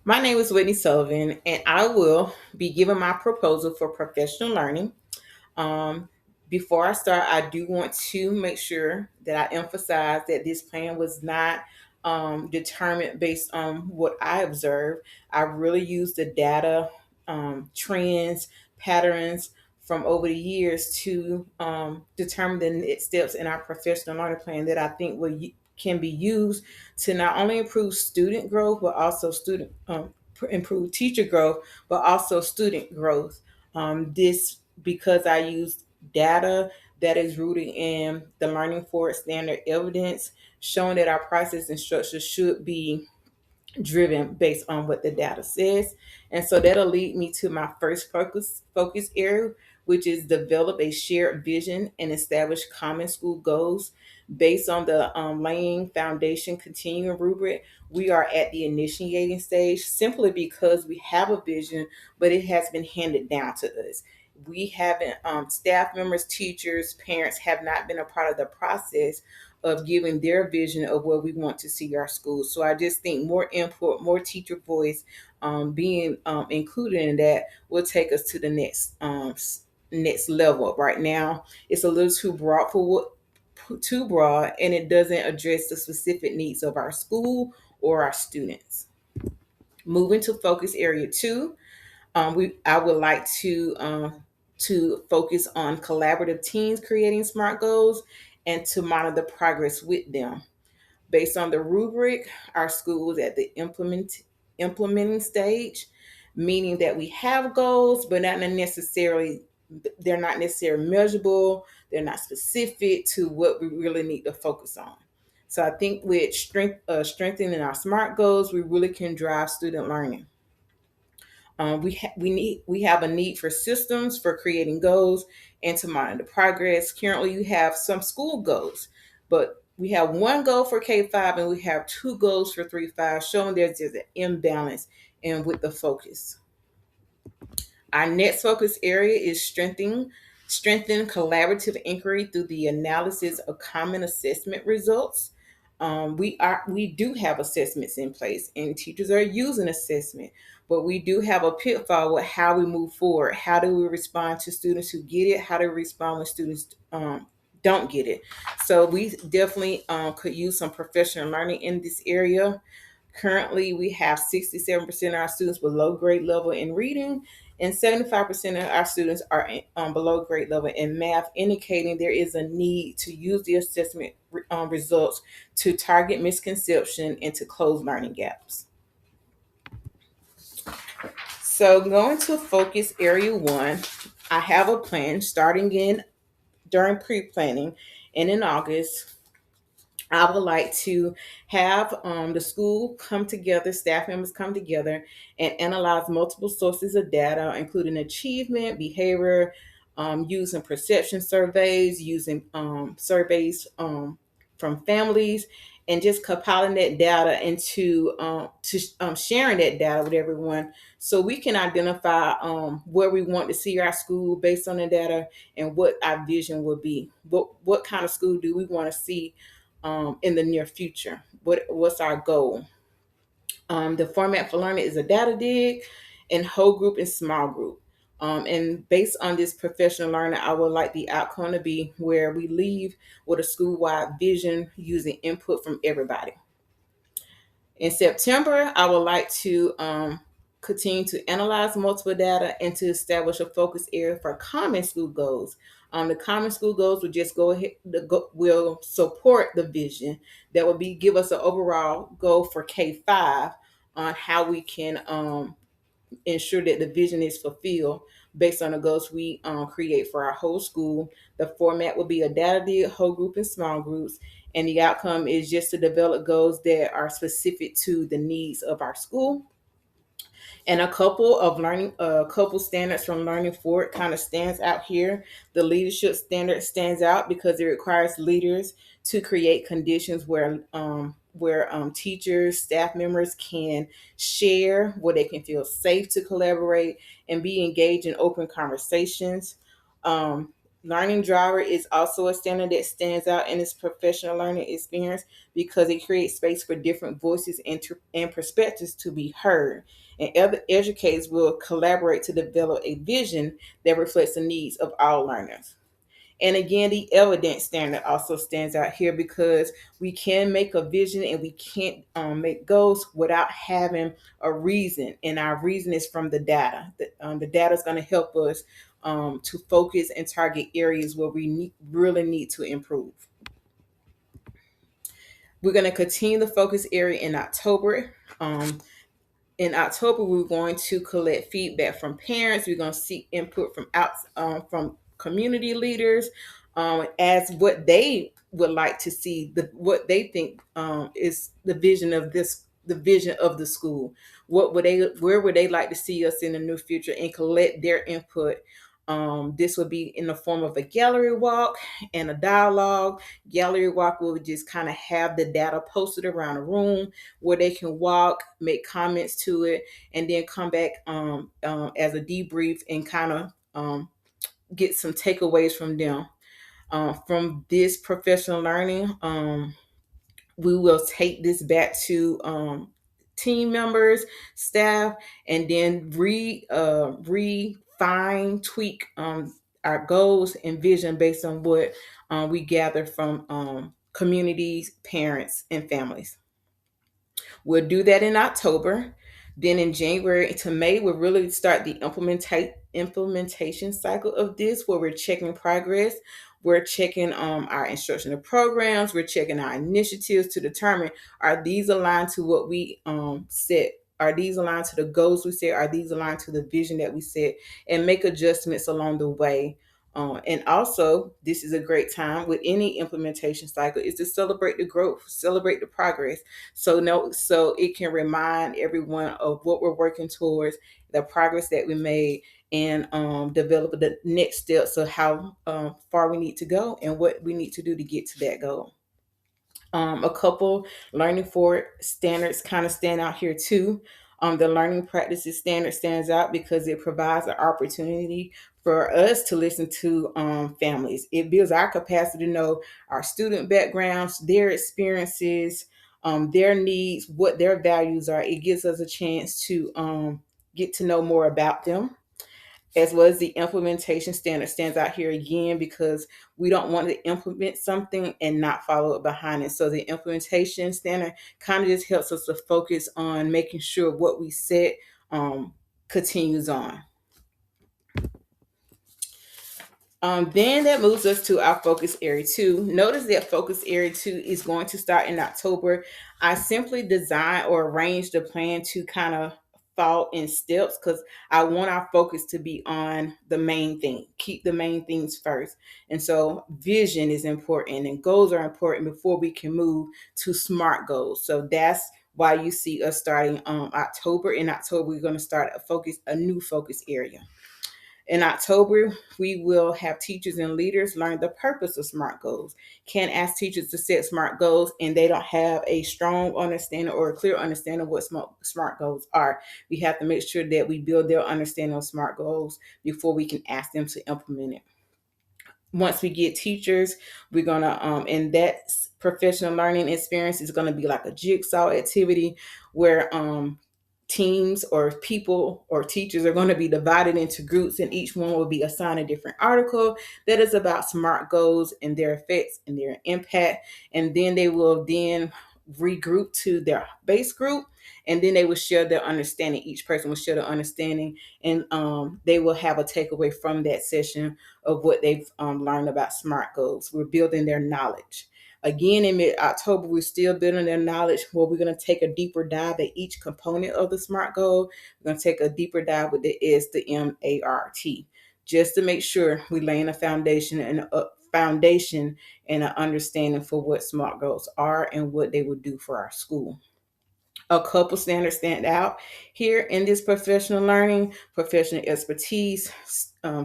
My name is Whitney Sullivan, and I will be giving my proposal for professional learning. Um, Before I start, I do want to make sure that I emphasize that this plan was not determined based on what I observed. I really used the data, trends, patterns from over the years to determine the next steps in our professional learning plan that I think can be used to not only improve student growth, but also improve teacher growth, but also student growth. This because I use data that is rooted in the Learning Forward standard evidence, showing that our process and structure should be driven based on what the data says. And so that'll lead me to my first focus area, which is develop a shared vision and establish common school goals based on the laying foundation continuum rubric. We are at the initiating stage simply because we have a vision, but it has been handed down to us. We haven't, staff members, teachers, parents have not been a part of the process of giving their vision of where we want to see our schools. So I just think more input, more teacher voice being included in that will take us to the next level. Right now, it's a little too broad for too broad, and it doesn't address the specific needs of our school or our students. Moving to focus area two, we I would like to focus on collaborative teams creating smart goals and to monitor progress with them. Based on the rubric, our school is at the implementing stage, meaning that we have goals, but not necessarily they're not necessarily measurable. They're not specific to what we really need to focus on. So I think with strengthening our SMART goals, we really can drive student learning. We have a need for systems for creating goals and to monitor progress. Currently, you have some school goals, but we have one goal for K-5 and we have two goals for 3-5, showing there's just an imbalance and with the focus. Our next focus area is strengthen collaborative inquiry through the analysis of common assessment results. We do have assessments in place, and teachers are using assessment, but we do have a pitfall with how we move forward. How do we respond to students who get it? How do we respond when students don't get it? So we definitely could use some professional learning in this area. Currently, we have 67% of our students with low grade level in reading, and 75% of our students are below grade level in math, indicating there is a need to use the assessment results to target misconception and to close learning gaps. So, going to focus area one, I have a plan starting in during pre planning and in August. I would like to have the school come together, staff members come together, and analyze multiple sources of data, including achievement, behavior, using perception surveys, using surveys from families, and just compiling that data into sharing that data with everyone, so we can identify where we want to see our school based on the data and what our vision will be. What kind of school do we want to see in the near future? What's our goal? The format for learning is a data dig and whole group and small group. And based on this professional learning, I would like the outcome to be where we leave with a school-wide vision using input from everybody. In September, I would like to continue to analyze multiple data and to establish a focus area for common school goals. The common school goals will just go ahead, will support the vision. That will be give us an overall goal for K-5 on how we can ensure that the vision is fulfilled based on the goals we create for our whole school. The format will be a data dig, whole group, and small groups. And the outcome is just to develop goals that are specific to the needs of our school. And a couple standards from Learning Forward kind of stands out here. The leadership standard stands out because it requires leaders to create conditions where teachers, staff members can share, where they can feel safe to collaborate and be engaged in open conversations. Um, Learning driver is also a standard that stands out in its professional learning experience because it creates space for different voices and perspectives to be heard. And other educators will collaborate to develop a vision that reflects the needs of all learners. And again, the evidence standard also stands out here because we can make a vision and we can't make goals without having a reason. And our reason is from the data. The data is going to help us to focus and target areas where really need to improve. We're going to continue the focus area in October. In October, we're going to collect feedback from parents. We're going to seek input from community leaders as what they would like to see, what they think is the vision of the school. Where would they like to see us in the near future, and collect their input. This will be in the form of a gallery walk and a dialogue. Gallery walk will just kind of have the data posted around the room where they can walk, make comments to it, and then come back as a debrief and kind of get some takeaways from them. From this professional learning, we will take this back to team members, staff, and then refine, tweak our goals and vision based on what we gather from communities, parents, and families. We'll do that in October. Then in January to May, we'll really start the implementation cycle of this, where we're checking progress. We're checking our instructional programs. We're checking our initiatives to determine, are these aligned to what we set? Are these aligned to the goals we set? Are these aligned to the vision that we set? And make adjustments along the way. And also, this is a great time with any implementation cycle is to celebrate the growth, celebrate the progress. So it can remind everyone of what we're working towards, the progress that we made, and develop the next steps of how far we need to go and what we need to do to get to that goal. A couple learning for standards kind of stand out here too. The learning practices standard stands out because it provides an opportunity for us to listen to families. It builds our capacity to know our student backgrounds, their experiences, their needs, what their values are. It gives us a chance to get to know more about them, as well as the implementation standard stands out here again because we don't want to implement something and not follow it behind it. So the implementation standard kind of just helps us to focus on making sure what we set continues on. Then that moves us to our focus area 2. Notice that focus area 2 is going to start in October. I simply design or arrange the plan to kind of fall in steps because I want our focus to be on the main thing. Keep the main things first. And so vision is important and goals are important before we can move to SMART goals. So that's why you see us starting October. In October, we're going to start a new focus area. In October, we will have teachers and leaders learn the purpose of SMART goals. Can't ask teachers to set SMART goals and they don't have a strong understanding or a clear understanding of what SMART goals are. We have to make sure that we build their understanding of SMART goals before we can ask them to implement it. Once we get teachers, we're gonna and that professional learning experience is gonna be like a jigsaw activity where teams or people or teachers are going to be divided into groups, and each one will be assigned a different article that is about SMART goals and their effects and their impact. And then they will then regroup to their base group, and then they will share their understanding. Each person will share their understanding, and they will have a takeaway from that session of what they've learned about SMART goals. We're building their knowledge. Again, in mid-October, we're still building their knowledge where we're going to take a deeper dive at each component of the SMART goal. We're going to take a deeper dive with the S, the M, A, R, T, just to make sure we lay in a foundation and an understanding for what SMART goals are and what they will do for our school. A couple standards stand out here in this professional learning, professional expertise.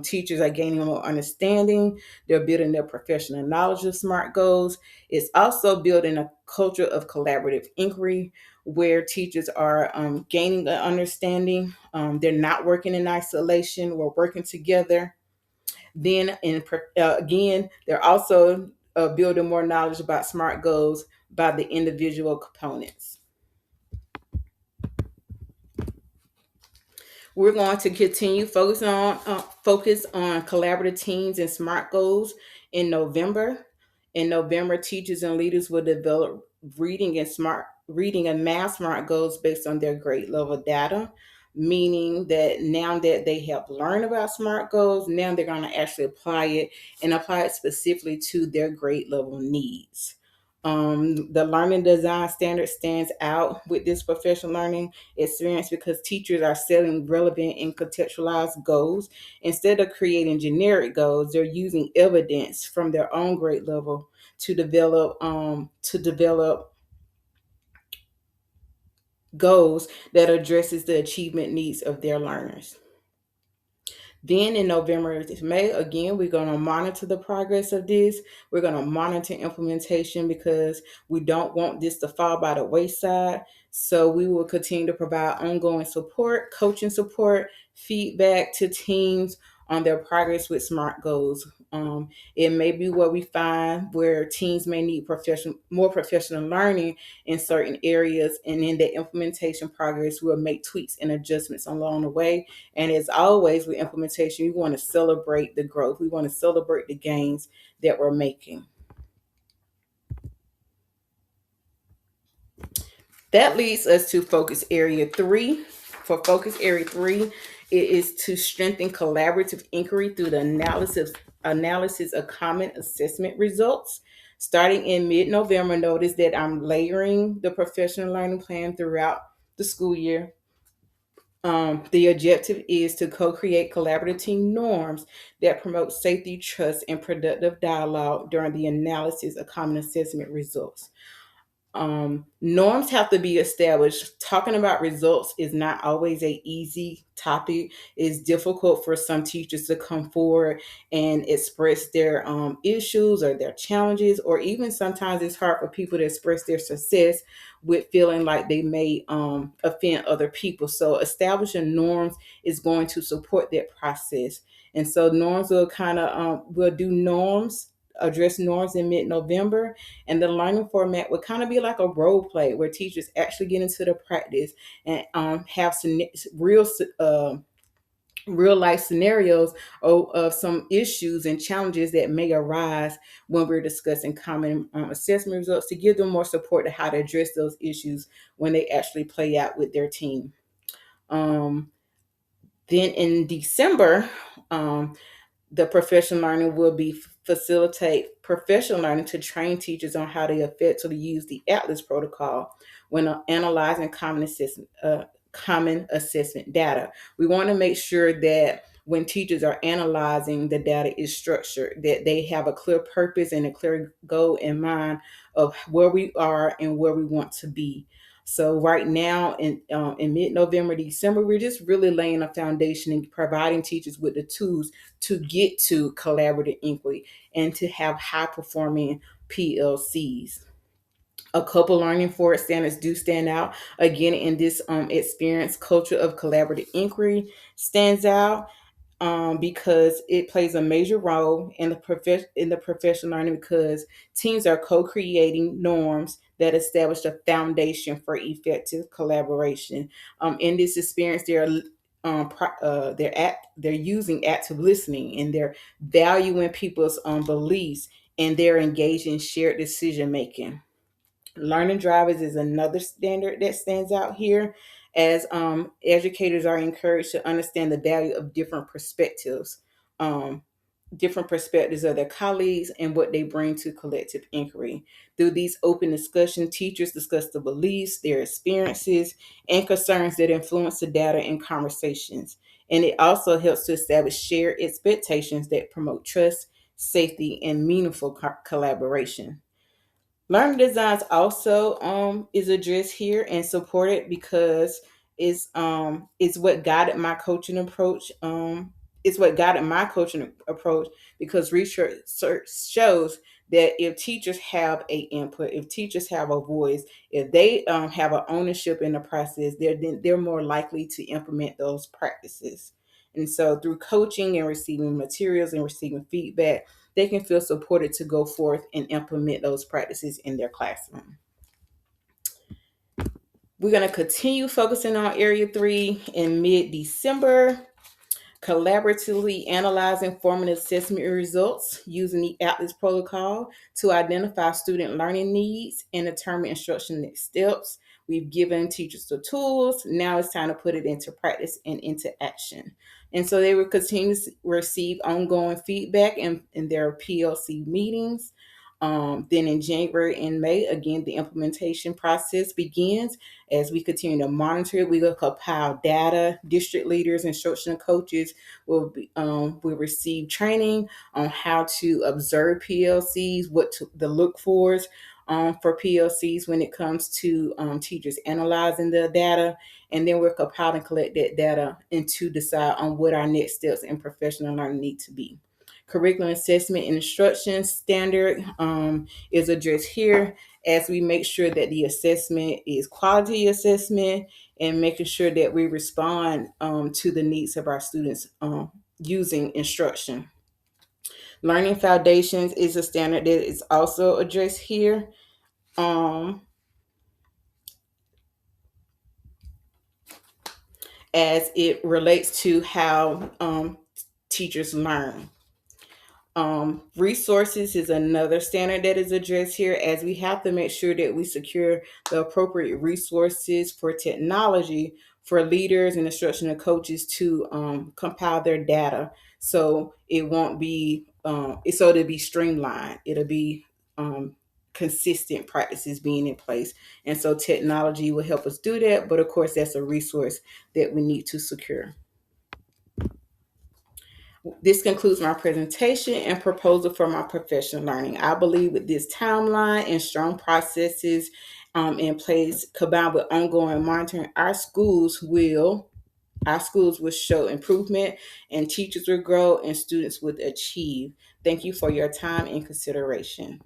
Teachers are gaining more understanding. They're building their professional knowledge of SMART goals. It's also building a culture of collaborative inquiry where teachers are gaining the understanding. They're not working in isolation. We're working together. Then, again, they're also building more knowledge about SMART goals by the individual components. We're going to continue focus on collaborative teams and SMART goals in November. In November, teachers and leaders will develop reading and math SMART goals based on their grade level data, meaning that now that they have learned about SMART goals, now they're going to actually apply it and apply it specifically to their grade level needs. The learning design standard stands out with this professional learning experience because teachers are setting relevant and contextualized goals. Instead of creating generic goals, they're using evidence from their own grade level to develop goals that addresses the achievement needs of their learners. Then in November to May, again, we're going to monitor the progress of this. We're going to monitor implementation because we don't want this to fall by the wayside. So we will continue to provide ongoing support, coaching support, feedback to teams on their progress with SMART goals. It may be where we find where teams may need more professional learning in certain areas, and in the implementation progress, we'll make tweaks and adjustments along the way. And as always with implementation, we want to celebrate the growth. We want to celebrate the gains that we're making. That leads us to focus area 3. For focus area 3, it is to strengthen collaborative inquiry through the analysis of common assessment results. Starting in mid-November, notice that I'm layering the professional learning plan throughout the school year. The objective is to co-create collaborative team norms that promote safety, trust, and productive dialogue during the analysis of common assessment results. Norms have to be established. Talking about results is not always a easy topic. It's difficult for some teachers to come forward and express their issues or their challenges, or even sometimes it's hard for people to express their success with feeling like they may offend other people. So establishing norms is going to support that process. And so norms will we'll do norms, address norms in mid-November, and the learning format would kind of be like a role play where teachers actually get into the practice and have some real life scenarios of some issues and challenges that may arise when we're discussing common assessment results, to give them more support to how to address those issues when they actually play out with their team. Then in December, the professional learning will be facilitate professional learning to train teachers on how to effectively use the Atlas protocol when analyzing common assessment data. We want to make sure that when teachers are analyzing, the data is structured, that they have a clear purpose and a clear goal in mind of where we are and where we want to be. So right now in mid-November, December, we're just really laying a foundation and providing teachers with the tools to get to collaborative inquiry and to have high performing PLCs. A couple learning forward standards do stand out. Again, in this experience, culture of collaborative inquiry stands out because it plays a major role in the professional learning, because teams are co-creating norms that establish a foundation for effective collaboration. In this experience, they're using active listening, and they're valuing people's beliefs, and they're engaged in shared decision making. Learning drivers is another standard that stands out here, as educators are encouraged to understand the value of um, different perspectives of their colleagues and what they bring to collective inquiry. Through these open discussions, teachers discuss the beliefs, their experiences, and concerns that influence the data and conversations. And it also helps to establish shared expectations that promote trust, safety, and meaningful collaboration. Learning designs also is addressed here and supported because it's what guided my coaching approach. It's what guided my coaching approach, because research shows that if teachers have a input, if teachers have a voice, if they have an ownership in the process, they're more likely to implement those practices. And so through coaching and receiving materials and receiving feedback, they can feel supported to go forth and implement those practices in their classroom. We're going to continue focusing on Area 3 in mid-December. Collaboratively analyzing formative assessment results using the Atlas protocol to identify student learning needs and determine instruction next steps. We've given teachers the tools. Now it's time to put it into practice and into action. And so they will continue to receive ongoing feedback in their PLC meetings. Then in January and May, again, the implementation process begins. As we continue to monitor it, we will compile data. District leaders, instructional coaches will receive training on how to observe PLCs, what to look for PLCs when it comes to teachers analyzing the data. And then we'll compile and collect that data and to decide on what our next steps in professional learning need to be. Curriculum assessment and instruction standard is addressed here as we make sure that the assessment is quality assessment and making sure that we respond to the needs of our students using instruction. Learning foundations is a standard that is also addressed here. As it relates to how teachers learn. Resources is another standard that is addressed here, as we have to make sure that we secure the appropriate resources for technology for leaders and instructional coaches to compile their data, so it won't be so it'll be streamlined. It'll be consistent practices being in place, and so technology will help us do that. But of course, that's a resource that we need to secure. This concludes my presentation and proposal for my professional learning. I believe with this timeline and strong processes in place, combined with ongoing monitoring, our schools will show improvement, and teachers will grow and students will achieve. Thank you for your time and consideration.